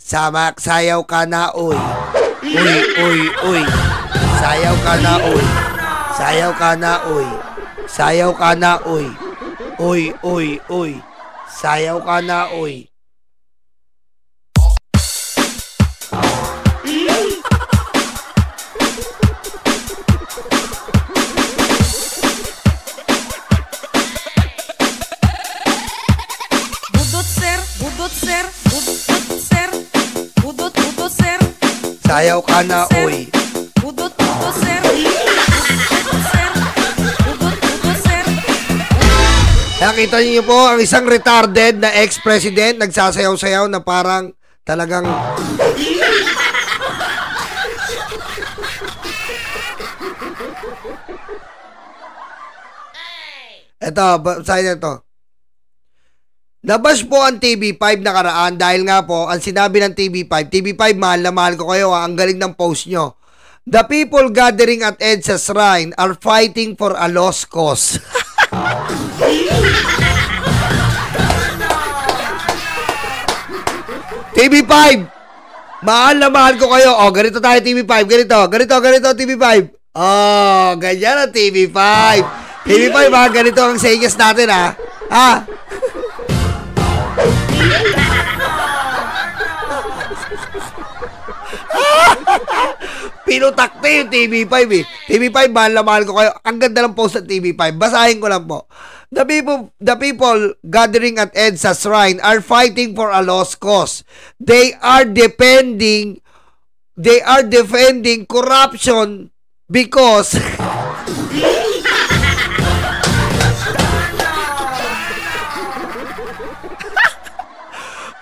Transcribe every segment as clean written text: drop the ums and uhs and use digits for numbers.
Sayaw ka na, uy. Uy, uy, uy. Sayaw ka na, uy. Sayaw ka na, uy. Sayaw ka na, uy. Uy, uy, uy. Sayaw ka na, uy. Budot sir, budot sir, budot sir. Budot, budot sir. Sayaw ka na, uy. Budot, budot sir. Budot sir. Budot, budot sir. Nakita niyo po ang isang retarded na ex-president nagsasayaw-sayaw na parang talagang Eto, sa'yo na to. Nabash po ang TV5 nakaraan dahil nga po, ang sinabi ng TV5, mahal na mahal ko kayo, ang galing ng post nyo. The people gathering at EDSA's shrine are fighting for a lost cause. TV5, mahal na mahal ko kayo. Oh, ganito tayo TV5, ganito TV5. Oh, ganyan ang TV5. TV5, ganito ang senyas natin, ha? Ha? Pinutakte yung TV5 eh. TV5, mahal na mahal ko kayo. Ang ganda ng post ng TV5. Basahin ko lang po. The people gathering at EDSA's shrine are fighting for a lost cause. They are defending corruption because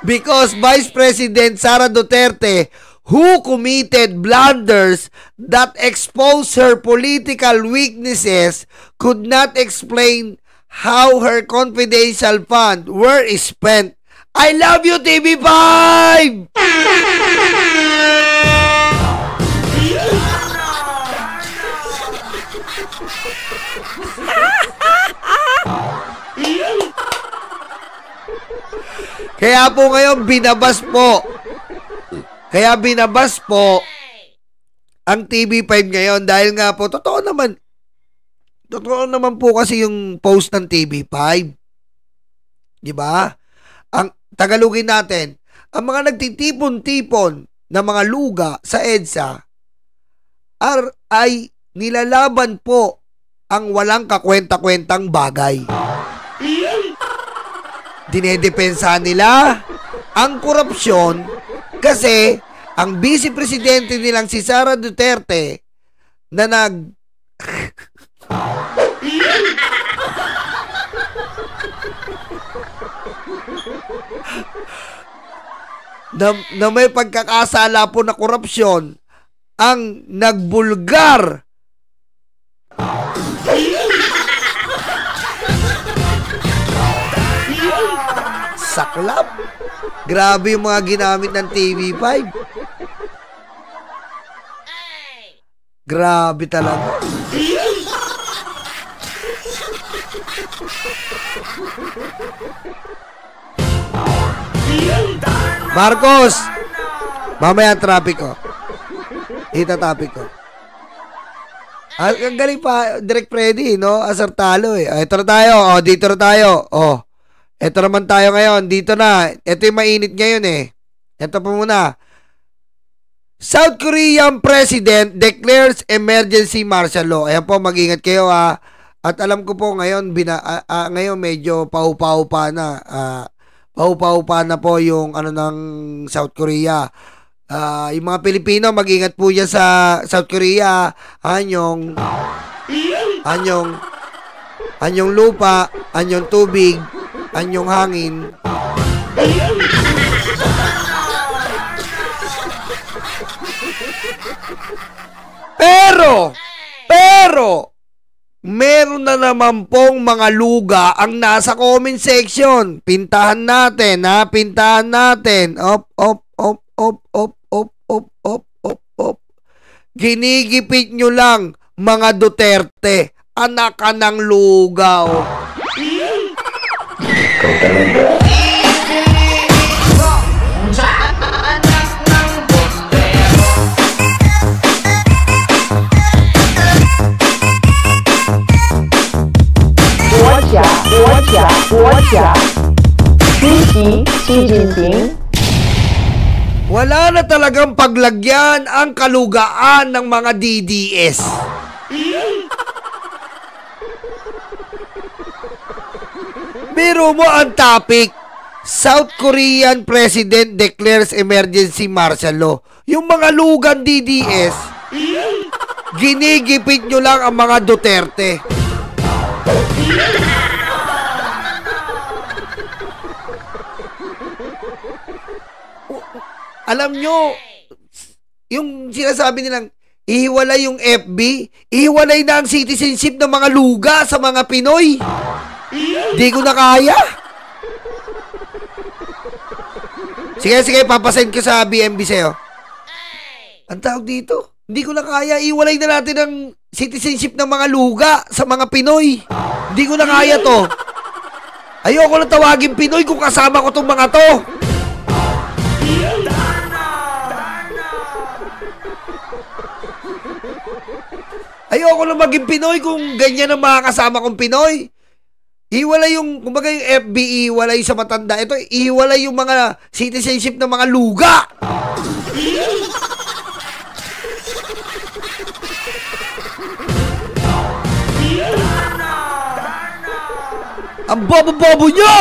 because Vice President Sara Duterte, who committed blunders that exposed her political weaknesses, could not explain how her confidential funds were spent. I love you, TV5! Kaya po ngayon binabas po ang TV5 ngayon dahil nga po totoo naman po kasi yung post ng TV5. Di ba? Ang Tagalogin natin, ang mga nagtitipon-tipon na mga luga sa EDSA ay nilalaban po ang walang kakwenta-kwentang bagay. Dinedepensa nila ang korupsyon kasi ang vice presidente nilang si Sara Duterte na na may pagkakasala po na korupsyon ang nagbulgar saklap. Grabe yung mga ginamit ng TV5. Grabe talaga. Marcos, mamaya traffic ko. Itatopic ko. Ang galing pa, Direk Freddy, no? Asartalo eh. Ito na tayo. Oh, dito na tayo. Oh. Ito naman tayo ngayon. Dito na. Ito yung mainit ngayon eh. Ito po muna. South Korean President declares emergency martial law. Ayan po, mag-ingat kayo ha. At alam ko po ngayon, ngayon medyo paupa-upa na. Paupa-upa na po yung ano ng South Korea. Yung mga Pilipino, mag-ingat po dyan sa South Korea. Anyong lupa, anyong tubig, anyong hangin. Pero, meron na naman pong mga luga ang nasa comment section. Pintahan natin, ha? Pintahan natin. Op. Ginigipit nyo lang, mga Duterte. Anak ka ng lugaw. Ikaw talaga. Xi Jinping? Wala na talagang paglagyan ang kalugaan ng mga DDS. Biro mo ang topic, South Korean President declares emergency martial law. Yung mga lugan DDS, ginigipit nyo lang ang mga Duterte. Alam nyo, yung sinasabi nilang, ihiwalay yung FB, ihiwalay na ang citizenship ng mga luga sa mga Pinoy. Di ko na kaya. Sige, papasend ko sa BMB sa'yo. Ang tawag dito, hindi ko na kaya, ihiwalay na natin ang citizenship ng mga luga sa mga Pinoy. Hindi ko na kaya to. Ayoko na tawagin Pinoy kung kasama ko tong mga to. Ayoko na maging Pinoy kung ganyan ang mga kasama kong Pinoy. Iwalay yung, kumbaga yung FB, iwalay sa matanda. Ito, iwalay yung mga citizenship ng mga luga. Ang bobo-bobo nyo!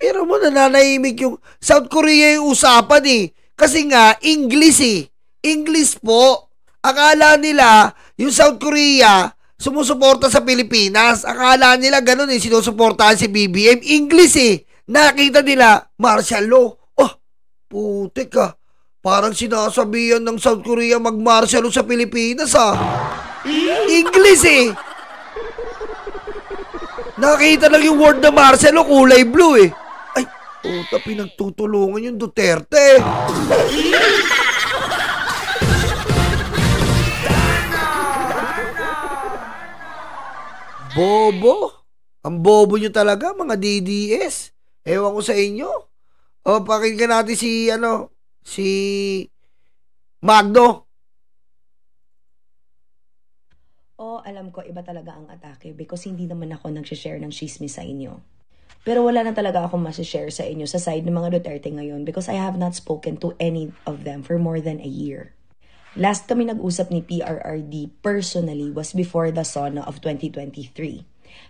Pero mo nananahimik yung South Korea yung usapan eh. Kasi nga, English eh. English po. Akala nila, yung South Korea, sumusuporta sa Pilipinas. Akala nila ganun eh, sinusuportahan si BBM. English eh. Nakita nila, martial law. Oh, putik ah. Parang sinasabihan ng South Korea mag-martial law sa Pilipinas ah. English eh. Nakita lang yung word na martial law, kulay blue eh. Ay, puta, pinagtutulungan yung Duterte. Bobo. Ang bobo nyo talaga, mga DDS. Ewan ko sa inyo. O, pakinggan natin si Magdo. Alam ko, iba talaga ang atake because hindi naman ako nag-share ng chismis sa inyo. Pero wala na talaga akong masishare sa inyo sa side ng mga Duterte ngayon because I have not spoken to any of them for more than a year. Last kami nag-usap ni PRRD personally was before the SONA of 2023.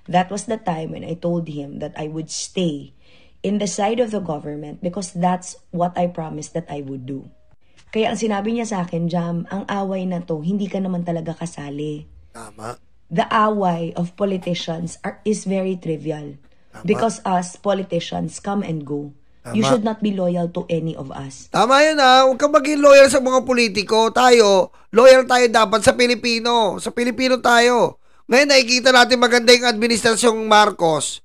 That was the time when I told him that I would stay in the side of the government because that's what I promised that I would do. Kaya ang sinabi niya sa akin, Jam, ang away na to, hindi ka naman talaga kasali. Tama. The away of politicians is very trivial. Tama. Because us, politicians, come and go. Tama. You should not be loyal to any of us. Tama yun ha. Huwag kang maging loyal sa mga politiko. Tayo, loyal tayo dapat sa Pilipino. Sa Pilipino tayo. Ngayon nakikita natin maganda yung administrasyong Marcos.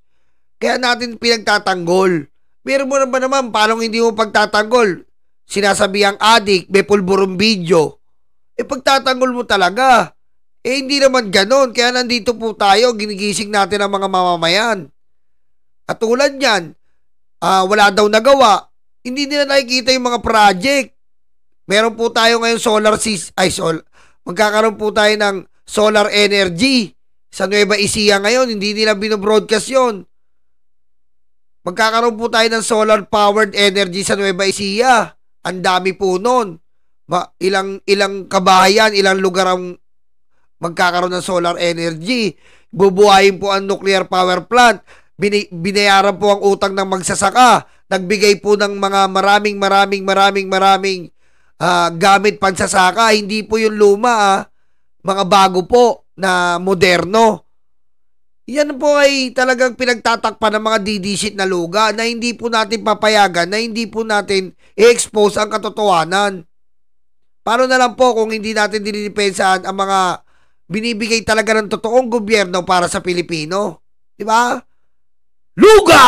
Kaya natin pinagtatanggol. Pero mo na ba naman, paano hindi mo pagtatanggol? Sinasabi ang adik, may pulburong video. Pagtatanggol mo talaga. Hindi naman ganon. Kaya nandito po tayo, ginigising natin ang mga mamamayan. At tulad yan, wala daw nagawa. Hindi nila nakikita yung mga project. Meron po tayo ngayon magkakaroon po tayo ng solar energy sa Nueva Ecija ngayon. Hindi nila binobroadcast yun. Magkakaroon po tayo ng solar-powered energy sa Nueva Ecija. Ang dami po nun. Ilang kabahayan, ilang lugar ang magkakaroon ng solar energy. Bubuhayin po ang nuclear power plant. Binayaran po ang utang ng magsasaka. Nagbigay po ng mga maraming gamit pansasaka. Hindi po yung luma mga bago po na moderno. Yan po ay talagang pinagtatakpan ng mga DD-shit na luga na hindi po natin papayagan, na hindi po natin i-expose ang katotohanan. Paano na lang po kung hindi natin dinidepensahan ang mga binibigay talaga ng totoong gobyerno para sa Pilipino? Diba? Luga!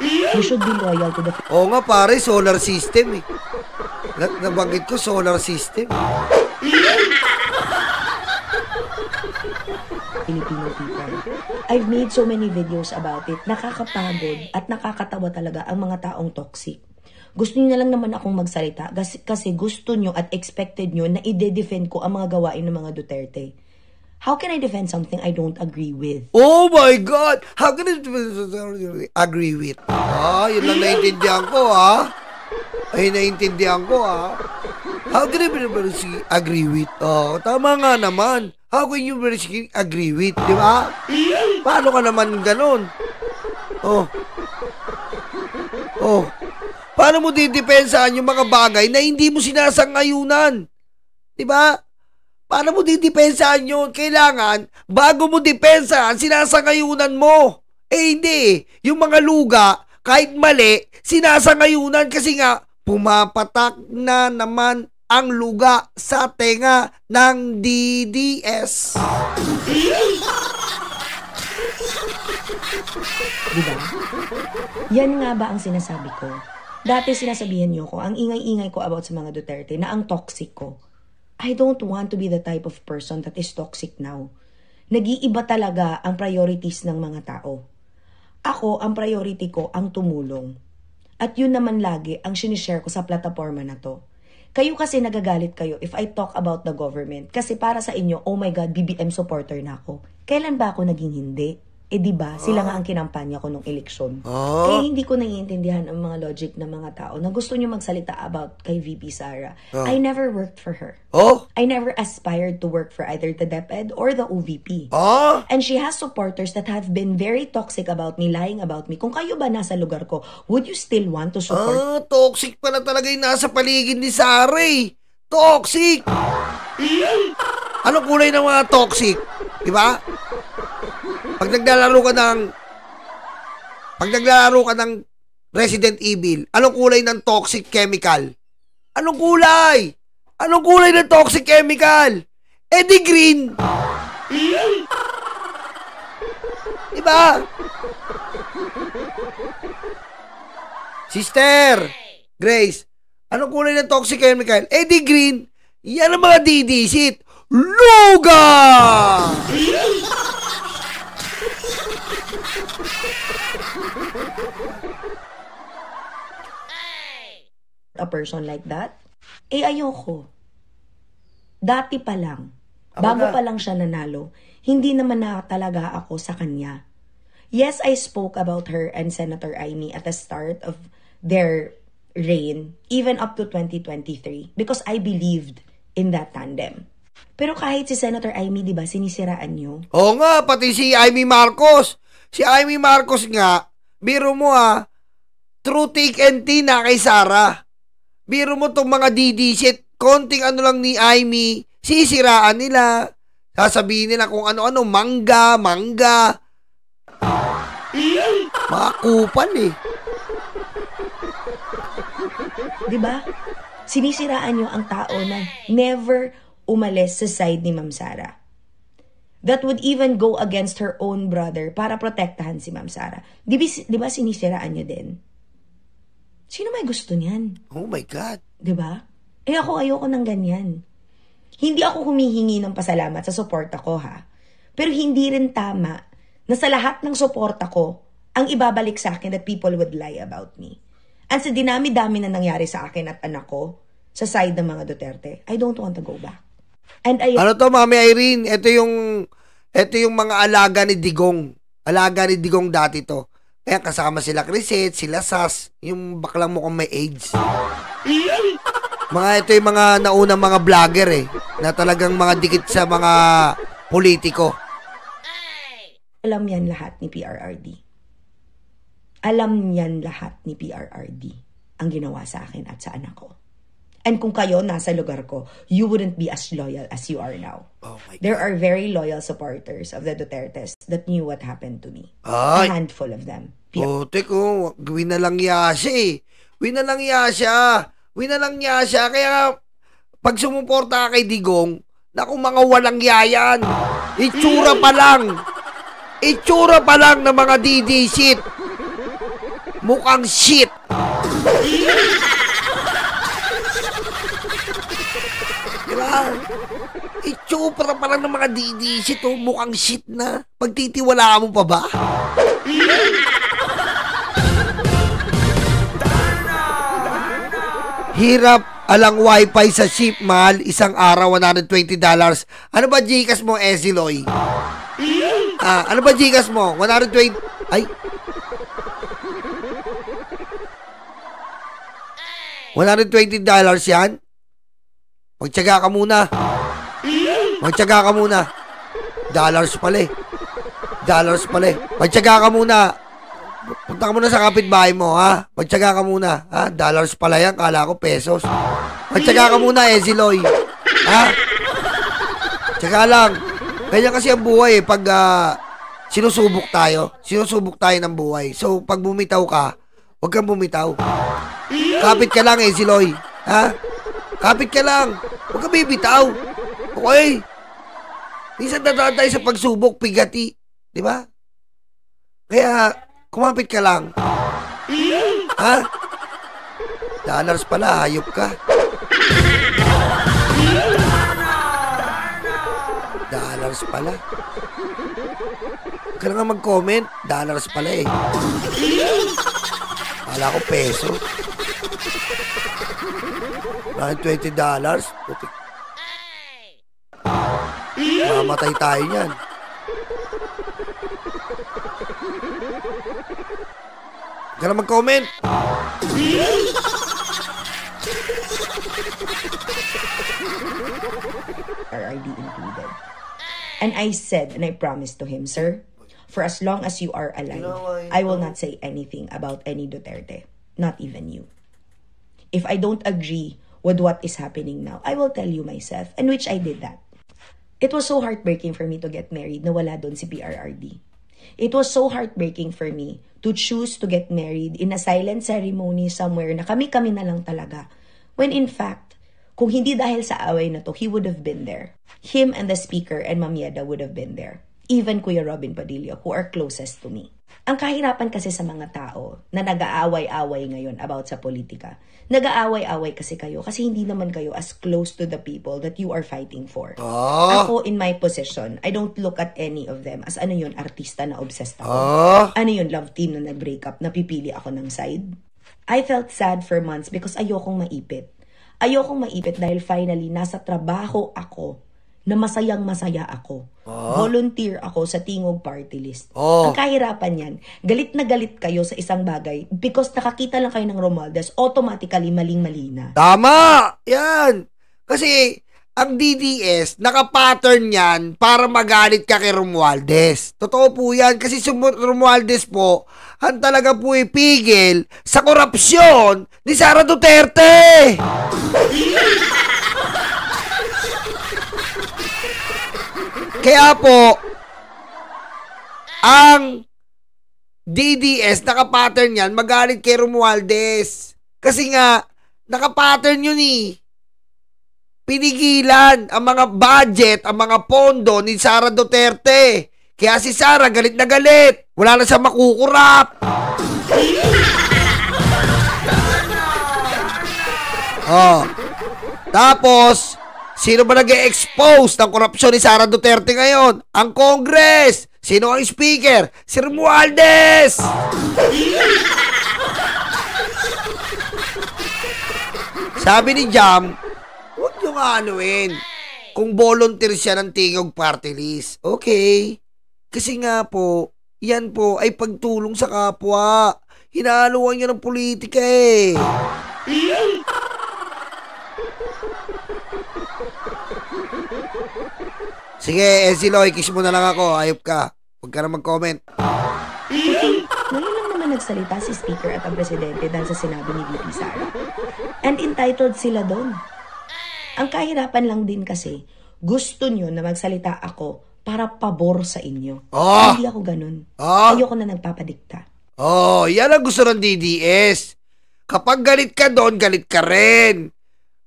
You should be loyal to the Oo nga pare, solar system eh. Nabanggit ko solar system. Filipino people. I've made so many videos about it. Nakakapagod at nakakatawa talaga ang mga taong toxic. Gusto niyo na lang naman akong magsalita kasi gusto niyo at expected niyo na i-defend ko ang mga gawain ng mga Duterte. How can I defend something I don't agree with? Oh my God! How can I agree with? Yun lang naiintindihan ko, Ay, naiintindihan ko, How can I agree with? Tama nga naman. How can you agree with? Di ba? Paano ka naman ganun? Paano mo didepensaan yung mga bagay na hindi mo sinasangayunan? Di ba? Paano mo didepensaan yun? Kailangan, bago mo depensaan, sinasangayunan mo. Hindi. Yung mga luga, kahit mali, sinasangayunan kasi nga, pumapatak na naman ang luga sa tenga ng DDS. Diba? Yan nga ba ang sinasabi ko? Dati sinasabihan niyo ko, ang ingay-ingay ko about sa mga Duterte, na ang toxic ko. I don't want to be the type of person that is toxic now. Nag-iiba talaga ang priorities ng mga tao. Ako, ang priority ko, ang tumulong. At yun naman lagi ang sinishare ko sa plataforma na to. Kayo kasi nagagalit kayo if I talk about the government. Kasi para sa inyo, oh my God, BBM supporter na ako. Kailan ba ako naging hindi? Diba, sila nga ang kinampanya ko nung eleksyon. Kaya hindi ko naiintindihan ang mga logic ng mga tao na gusto nyo magsalita about kay VP Sara. I never worked for her. I never aspired to work for either the DepEd or the OVP. And she has supporters that have been very toxic about me, lying about me. Kung kayo ba nasa lugar ko, would you still want to support? Toxic pala talaga yung nasa paligid ni Sara eh. Toxic! Anong kulay ng mga toxic? Diba? Pag naglalaro ka ng Resident Evil, anong kulay ng toxic chemical? Anong kulay? Anong kulay ng toxic chemical? Di green. Diba? Sister Grace, anong kulay ng toxic chemical? Di green. Yan ang mga didisit. Luga! A person like that? Ayoko. Dati pa lang, bago pa lang siya nanalo, hindi naman na talaga ako sa kanya. Yes, I spoke about her and Senator Amy at the start of their reign, even up to 2023, because I believed in that tandem. Pero kahit si Senator Amy, di ba, sinisiraan niyo? Oo nga, pati si Amy Marcos. Si Amy Marcos nga, biro mo true thick and thin na kay Sara. Biro mo tong mga DD konting ano lang ni Amy, sisiraan nila. Sasabihin nila kung ano-ano, mangga. Mga kupal eh. Diba? Sinisiraan nyo ang tao na never umalis sa side ni Ma'am Sara. That would even go against her own brother para protektahan si Ma'am Sara. Diba sinisiraan nyo din? Sino may gusto niyan? Oh my God. Diba? Ako ayoko ng ganyan. Hindi ako humihingi ng pasalamat sa suporta ko Pero hindi rin tama na sa lahat ng suporta ko, ang ibabalik sa akin that people would lie about me. And sa dinami-dami na nangyari sa akin at anak ko, sa side ng mga Duterte, I don't want to go back. And ano to, Mami Irene? Ito yung mga alaga ni Digong. Alaga ni Digong dati to. Kaya kasama sila Crisette, sila Sas, yung baklang mukhang may AIDS. Ito yung mga naunang mga vlogger na talagang mga dikit sa mga politiko. Alam yan lahat ni PRRD. Alam yan lahat ni PRRD ang ginawa sa akin at sa anak ko. And kung kayo nasa lugar ko, you wouldn't be as loyal as you are now. Oh my God. There are very loyal supporters of the Dutertes that knew what happened to me. A handful of them. Teko, gawin na lang niya siya Win na lang niya siya. Kaya pag sumuporta ka kay Digong, naku mga walang yayan. Itsura pa lang ng mga DD shit. Mukhang shit. Diba? Itsura pa lang ng mga DD shit. Mukhang shit na. Pagtitiwalaan mo pa ba? Hirap alang wifi sa ship, mahal. Isang araw, $120. Ano ba Gcash mo, Esiloy? Ano ba Gcash mo? 120... Ay. $120 yan? Magtyaga ka muna. Magtyaga ka muna. Dollars pala eh. Dollars pala eh. Magtyaga ka muna. Punta ka muna sa kapitbahay mo, ha? Magtyaga ka muna, ha? Dollars pala yan. Kala ko pesos. Magtyaga ka muna, Esiloy. Ha? Tyaga lang. Ganyan kasi ang buhay eh. Pag sinusubok tayo ng buhay. So, pag bumitaw ka, huwag kang bumitaw. Kapit ka lang, Esiloy. Ha? Kapit ka lang. Huwag kang bibitaw. Okay? Minsan dadaan tayo sa pagsubok, pigati. Di ba? Kaya, kumapit ka lang. Ha? Dollars pala, hayop ka. Dollars pala. Huwag ka nga mag-comment. Dollars pala eh. Kala ko peso. $20. Putik. Mamatay tayo niyan. Huwag ka na mag-comment. RRD included. And I said, and I promised to him, sir, for as long as you are alive, I will not say anything about any Duterte. Not even you. If I don't agree with what is happening now, I will tell you myself, and which I did that. It was so heartbreaking for me to get married na wala doon si PRRD. It was so heartbreaking for me to choose to get married in a silent ceremony somewhere na kami-kami na lang talaga. When in fact, kung hindi dahil sa away na to, he would have been there. Him and the speaker and Ma'am Yeda would have been there. Even Kuya Robin Padilla, who are closest to me. Ang kahirapan kasi sa mga tao na nag-aaway-away ngayon about sa politika, nag-aaway-away kasi kayo kasi hindi naman kayo as close to the people that you are fighting for. Ako, in my position, I don't look at any of them as ano yun, artista na obsessed ako. Ano yun, love team na nag-break up, napipili ako ng side. I felt sad for months because ayokong maipit. Ayokong maipit dahil finally, nasa trabaho ako na masayang-masaya ako. Volunteer ako sa Tingog Party List. Ang kahirapan yan, galit na galit kayo sa isang bagay because nakakita lang kayo ng Romualdez, automatically maling-mali na. Tama! Yan! Kasi, ang DDS, naka-pattern yan para magalit ka kay Romualdez. Totoo po yan. Kasi si Romualdez po, ang talaga po ipigil sa korupsyon ni Sara Duterte. Kaya po, ang DDS, naka-pattern yan, magalit kay Romualdez. Kasi nga, naka-pattern yun eh. Pinigilan ang mga budget, ang mga pondo ni Sara Duterte. Kaya si Sara galit na galit. Wala na siya makukurap. Tapos, sino ba nag-expose ng korupsyon ni Sara Duterte ngayon? Ang Congress. Sino ang speaker? Si Romualdez. Sabi ni Jam, huwag nyo nga anuin. Kung volunteer siya ng Tingog Party List. Okay. Kasi nga po, yan po ay pagtulong sa kapwa. Hinahaluan niya ng politika eh. Sige, Esiloy, kiss mo na lang ako. Ayop ka. Huwag ka na mag-comment. Ngayon lang naman nagsalita si Speaker at ang Presidente dahil sa sinabi ni VP Sara. And entitled sila doon. Ang kahirapan lang din kasi, gusto nyo na magsalita ako para pabor sa inyo. Hindi ako ganun. Ayoko na nagpapadikta. Yan ang gusto ng DDS. Kapag galit ka doon, galit ka rin.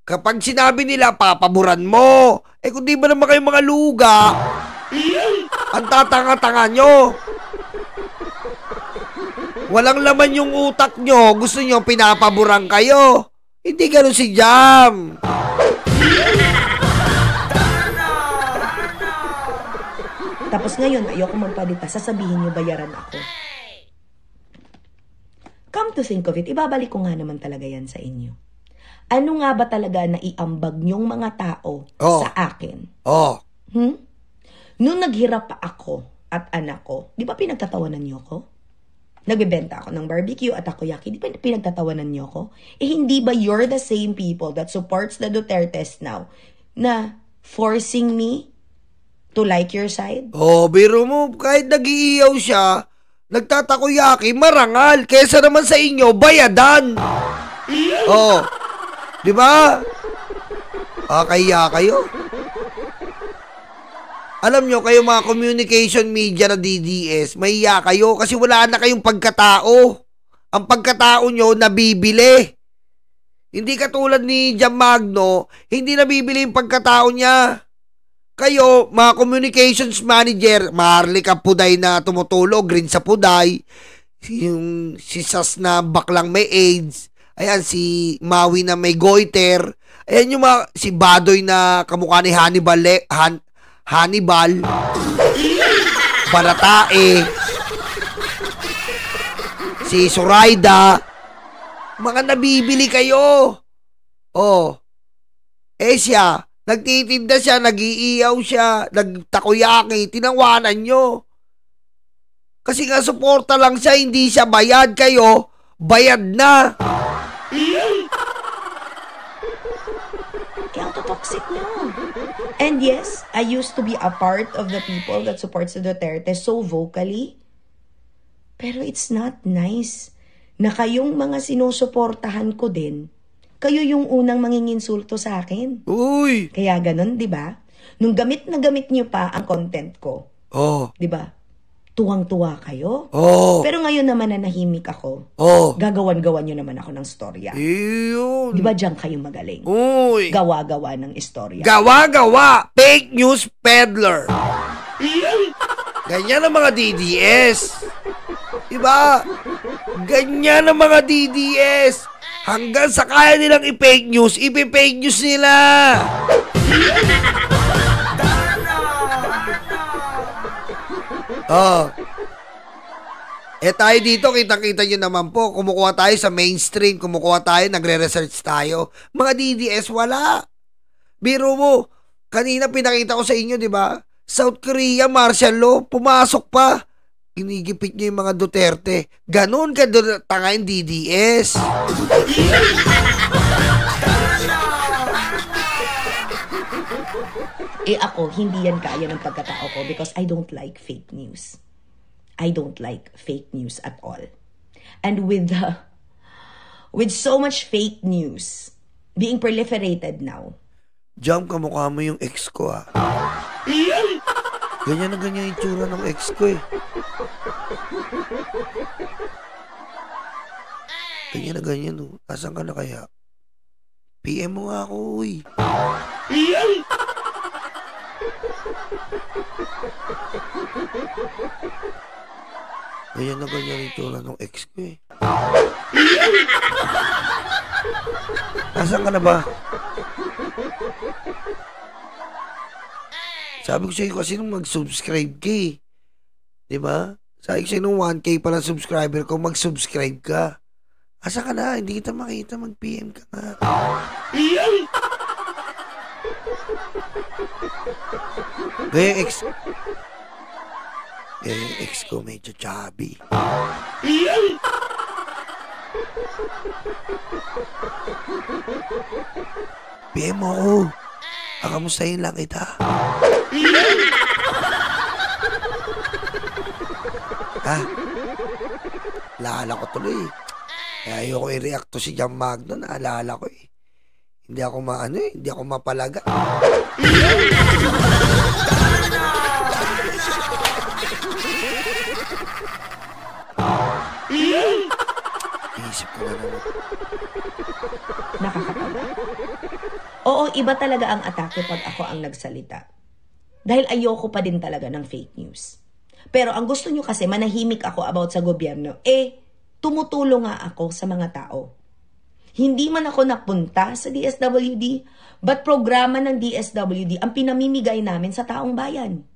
Kapag sinabi nila, papaboran mo. Kung di ba naman kayo mga luga, ang tatanga-tanga nyo. Walang laman yung utak nyo. Gusto nyo, pinapaboran kayo. Hindi ganun si Jam. Tapos ngayon, ayoko magpadita, sasabihin nyo bayaran ako. Come to think of it, ibabalik ko nga naman talaga yan sa inyo. Ano nga ba talaga na iambag niyong mga tao Oh. sa akin? Oh. Nung naghirap pa ako at anak ko, di ba pinagtatawanan niyo ko? Nagbebenta ako ng barbecue at takoyaki, di ba pinagtatawanan niyo ko? Hindi ba you're the same people that supports the Dutertes now na forcing me to like your side? Oh, biro mo, kahit nag-iiyaw siya, nagtatakoyaki, marangal. Kesa naman sa inyo, bayadan. Oh. Di ba? Kaya kayo. Alam nyo, kayo mga communication media na DDS, mahiya kayo kasi wala na kayong pagkatao. Ang pagkatao nyo, nabibili. Hindi katulad ni Jam Magno, hindi nabibili yung pagkatao niya. Kayo, mga communications manager, Marlica Puday na tumutulog, Green sa Puday, yung si Sas na baklang may AIDS, ayan, si Maui na may goiter, ayan yung mga, si Badoy na kamukha ni Hannibal, Baratae, si Zoraida, mga nabibili kayo. Oh. Siya, nagtitinda siya, nag-iiyaw siya, nagtakoyaki, tinawanan nyo. Kasi nga suporta lang siya, hindi siya bayad kayo, bayad na. Kaya ang toxic niyo. And yes, I used to be a part of the people that supports the Duterte so vocally. Pero it's not nice na kayong mga sinusuportahan ko din, kayo yung unang manginginsulto sa akin. Uy! Kaya ganun, di ba? Nung gamit na gamit niyo pa ang content ko, Oh. di ba? Tuwang-tuwa kayo. Oh. Pero ngayon naman na nahimik ako, Oh. gagawan-gawan niyo naman ako ng storya. Iyon. Di ba diyan kayo magaling? Uy! Gawa-gawa ng istorya. Gawa-gawa! Fake news peddler! Ganyan ang mga DDS. Diba? Ganyan ang mga DDS. Hanggang sa kaya nilang i-fake news, ipi-fake news nila. Oh. Tayo dito, kitang-kita nyo naman po, kumukuha tayo sa mainstream, kumukuha tayo, nagre-research tayo. Mga DDS, wala. Biro mo, kanina pinakita ko sa inyo, di ba? South Korea, martial law, pumasok pa. Inigipit niyo yung mga Duterte. Ganon ka tangayin DDS. Ako, hindi yan kaya ng pagkatao ko because I don't like fake news. I don't like fake news at all. And with so much fake news being proliferated now. Jam, kamukha mo yung ex ko, ha? Ganyan na ganyan yung tsura ng ex ko, eh. Ganyan na ganyan, oh. Asan ka na kaya? PM mo nga ako, uy. Ganyan na ganyan yung tsura ng ex ko, eh. Asan ka na ba? Sabi ko sa'yo kasi nung mag-subscribe ka, eh. Diba? Sabi ko sa'yo nung 1K pa lang subscriber ko, mag-subscribe ka. Asa ka na? Hindi kita makita, mag-PM ka na. Gaya ex... ex ko medyo chubby. PM mo ako. Kamustahin lang kita. Ha? Naalala ko tuloy. Kaya ayoko i-react to si Jam Magno. Naalala ko, eh. Hindi ako hindi ako mapalaga. Isip ko na naman. Nakakatawa. Oo, iba talaga ang atake pag ako ang nagsalita. Dahil ayoko pa din talaga ng fake news. Pero ang gusto nyo kasi manahimik ako about sa gobyerno, tumutulong nga ako sa mga tao. Hindi man ako napunta sa DSWD, but programa ng DSWD ang pinamimigay namin sa taong bayan.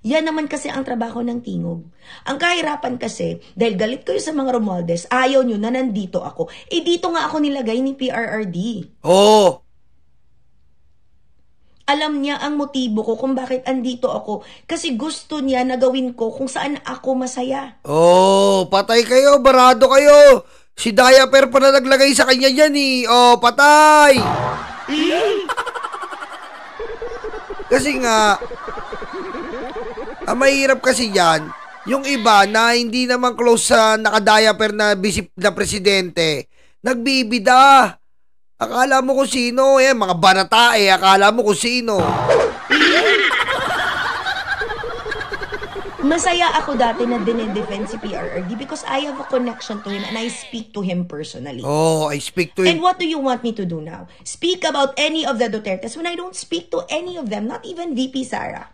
Yan naman kasi ang trabaho ng tingog. Ang kahirapan kasi, dahil galit kayo sa mga Romualdez, ayaw nyo na nandito ako. Eh dito nga ako nilagay ni PRRD. Oo. Alam niya ang motibo ko kung bakit andito ako. Kasi gusto niya na gawin ko kung saan ako masaya. Oh, patay kayo, barado kayo. Si Diaper pa na naglagay sa kanya yan eh. Oh, patay. Kasi nga, ang mahirap kasi yan, yung iba na hindi naman close sa naka-diaper na bisip na presidente, nagbibida. Akala mo kung sino, mga banata akala mo kung sino. Masaya ako dati na dinedefend si PRRD because I have a connection to him and I speak to him personally. Oh, I speak to And him. what do you want me to do now? Speak about any of the Dutertes when I don't speak to any of them, not even VP Sara.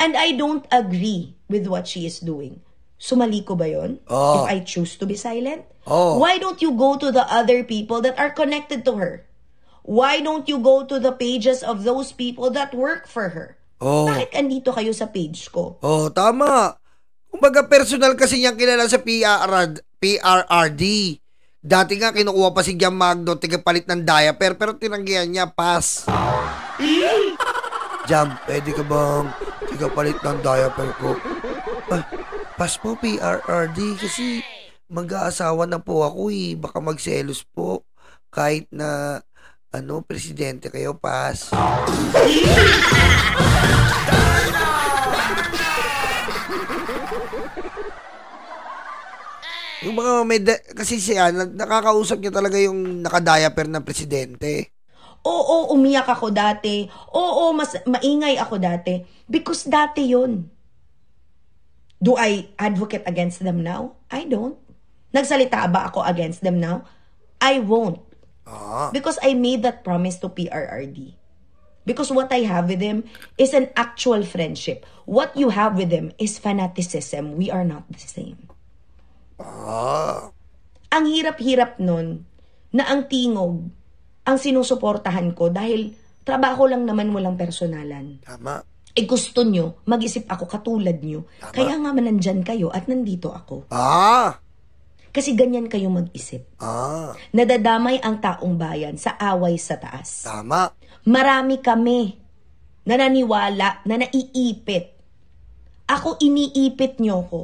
And I don't agree with what she is doing. Sumali ko ba yun? Oh. If I choose to be silent? Oh. Why don't you go to the other people that are connected to her? Why don't you go to the pages of those people that work for her? Oh. Bakit andito kayo sa page ko? Oh, tama. Kumbaga personal kasi niyang kilala sa PRRD. Dati nga kinukuha pa si Jam Magno, tigapalit ng diaper, pero tinanggihan niya, pass. Jam, pwede ka bang tigapalit ng diaper ko? Pass po PRRD kasi mag-aasawa na po ako baka magselos po. Kahit na presidente kayo, pass. Yung mga kasi siya, nakakausap niya talaga yung naka-diaper na presidente. Oo, umiyak ako dati. Oo, mas maingay ako dati. Because dati yun. Do I advocate against them now? I don't. Nagsalita ba ako against them now? I won't. Because I made that promise to PRRD. Because what I have with them is an actual friendship. What you have with them is fanaticism. We are not the same. Ang hirap-hirap nun na ang tingog ang sinusuportahan ko dahil trabaho lang naman, walang personalan. Tama. Gusto nyo, mag-isip ako katulad nyo. Tama. Kaya nga nandyan kayo at nandito ako. Kasi ganyan kayo mag-isip. Nadadamay ang taong bayan sa away sa taas. Tama. Marami kami na naniwala, na naiipit. Ako, iniipit nyo ko.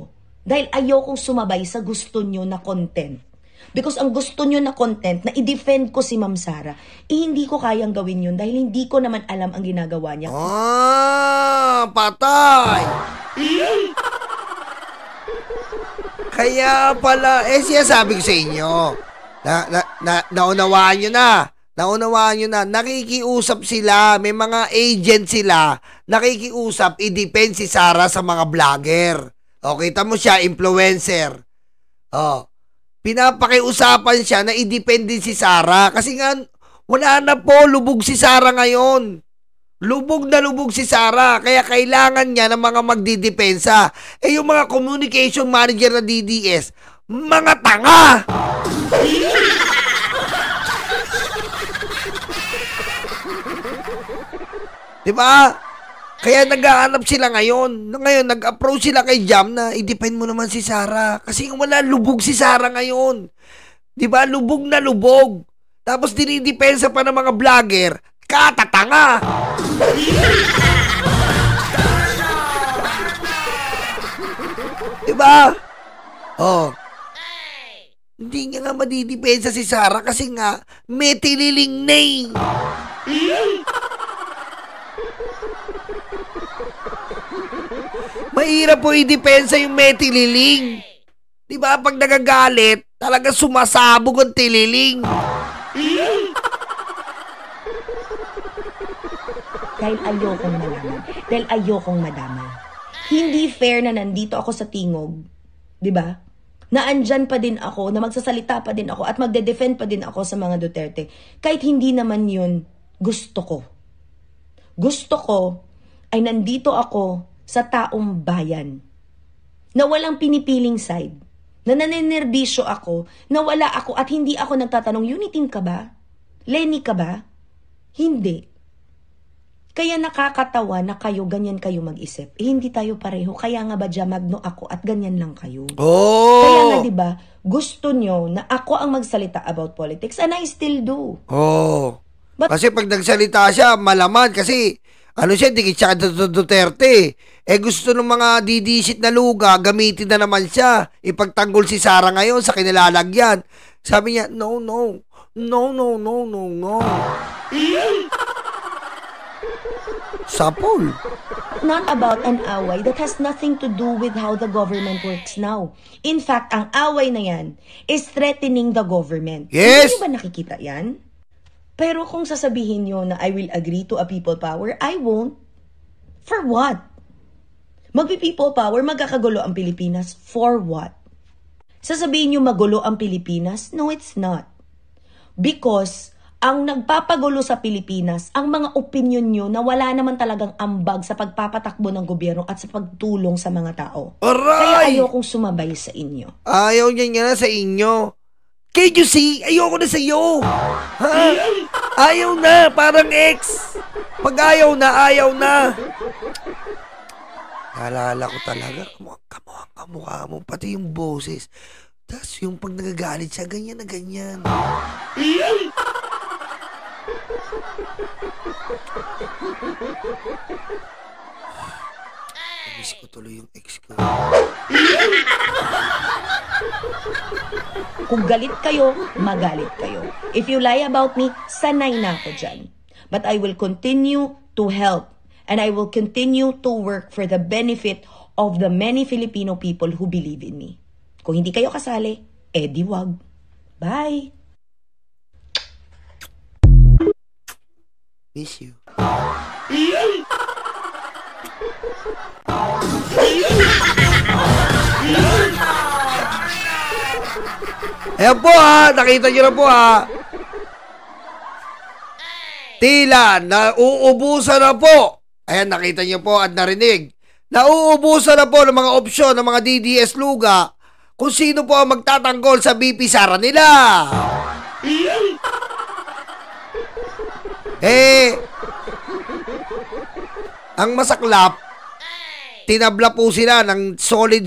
Dahil ayokong sumabay sa gusto nyo na content. Because ang gusto nyo na content, na i-defend ko si Ma'am Sara, hindi ko kayang gawin yun dahil hindi ko naman alam ang ginagawa niya. Patay! Kaya pala, siya sabi ko sa inyo, naunawaan nyo na. Naunawaan nyo na, nakikiusap sila, may mga agent sila, nakikiusap, i-defend si Sara sa mga vlogger. O, kita mo siya, influencer. Pinapakiusapan siya na i-defend din si Sara. Kasi nga, wala na po, lubog si Sara ngayon. Lubog na lubog si Sara. Kaya kailangan niya ng mga magdidepensa. Yung mga communication manager na DDS, mga tanga! Diba? Kaya naghahanap sila ngayon. Ngayon, nag-approach sila kay Jam na i-defend mo naman si Sara. Kasi wala, lubog si Sara ngayon. Diba? Lubog na lubog. Tapos dinidepensa pa ng mga vlogger. Katatanga! Diba? Hindi nga nga madidepensa si Sara kasi nga may tililing na Mahirap po i-depensa yung may tililing. Diba? Pag nagagalit, talaga sumasabog ang tililing. Dahil ayokong malaman. Dahil ayokong madamay. Hindi fair na nandito ako sa tingog. Diba? Na andyan pa din ako, na magsasalita pa din ako, at magde-defend pa din ako sa mga Duterte. Kahit hindi naman yun gusto ko. Gusto ko ay nandito ako sa taong bayan. Na walang pinipiling side. Na nanenerbisyo ako, na wala ako at hindi ako nagtatanong, Unitin ka ba? Lenny ka ba? Hindi. Kaya nakakatawa na kayo, ganyan kayo mag-isip. Hindi tayo pareho. Kaya nga ba Dya Magno ako at ganyan lang kayo. Oh! Kaya nga diba, gusto nyo na ako ang magsalita about politics and I still do. Oh. But, Kasi pag nagsalita siya, malaman. Kasi, dikit siya Duterte. Gusto ng mga didisit na luga, gamitin na naman siya. Ipagtanggol si Sara ngayon sa kinilalagyan. Sabi niya, no. Sapol. not about an away that has nothing to do with how the government works now. In fact, ang away na yan is threatening the government. Yes! Hindi ba nakikita yan? Pero kung sasabihin nyo na I will agree to a people power, I won't. For what? Magpi-people power, magkakagulo ang Pilipinas. For what? Sasabihin nyo magulo ang Pilipinas? No, it's not. Because ang nagpapagulo sa Pilipinas, ang mga opinion nyo na wala naman talagang ambag sa pagpapatakbo ng gobyerno at sa pagtulong sa mga tao. Kaya Aray! ayokong sumabay sa inyo. Ayaw niya nga sa inyo. Can't you see? Ayoko na sa iyo. Ha? Ayaw na, parang ex. Pag ayaw na. Naalala ko talaga, kamukha mo, pati yung boses. Tapos yung pag nagagalit siya, ganyan na ganyan. Miss ko tuloy yung ex ko. Kung galit kayo, magalit kayo. If you lie about me, sanay na ako dyan. But I will continue to help and I will continue to work for the benefit of the many Filipino people who believe in me. Kung hindi kayo kasali, di wag. Bye! Miss you. Ayan po ha, nakita nyo na po ha. Tila, nauubusan na po. Ayan, nakita nyo po at narinig. Nauubusan na po ng mga opsyon ng mga DDS Luga kung sino po ang magtatanggol sa BP Sara nila. Ang masaklap, tinabla po sila ng solid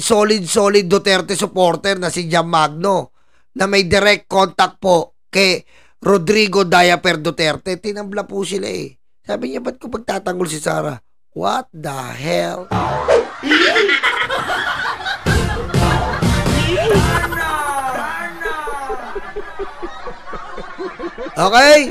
Duterte supporter na si Dya Magno na may direct contact po kay Rodrigo Dayaper Duterte. Tinabla po sila eh. Sabi niya, ba't ko pagtatanggol si Sara? What the hell? Okay?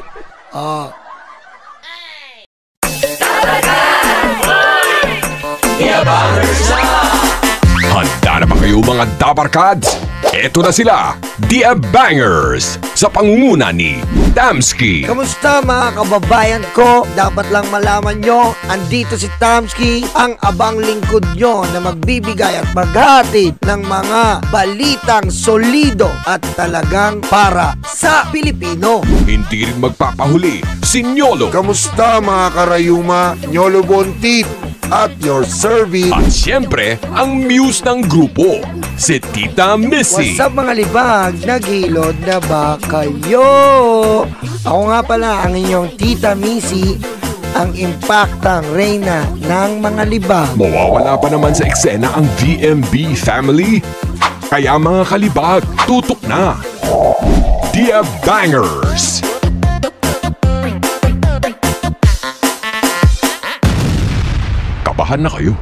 Handa na ba kayo mga Dabarkads? Eto na sila, The Bangers, sa pangunguna ni Tamski. Kamusta mga kababayan ko? Dapat lang malaman nyo, andito si Tamski, ang abang lingkod nyo na magbibigay at maghatid ng mga balitang solido at talagang para sa Pilipino. Hindi rin magpapahuli si Nyolo. Kamusta mga karayuma, Nyolo Bontit at your service. At siyempre, ang muse ng grupo, si Tita Missy. What's up mga libag? Naghilod na ba kayo? Ako nga pala ang inyong Tita Missy, ang impaktang reyna ng mga libag. Mawawala pa naman sa eksena ang VMB family. Kaya mga kalibag, tutok na. The Bangers. Kabahan na kayo.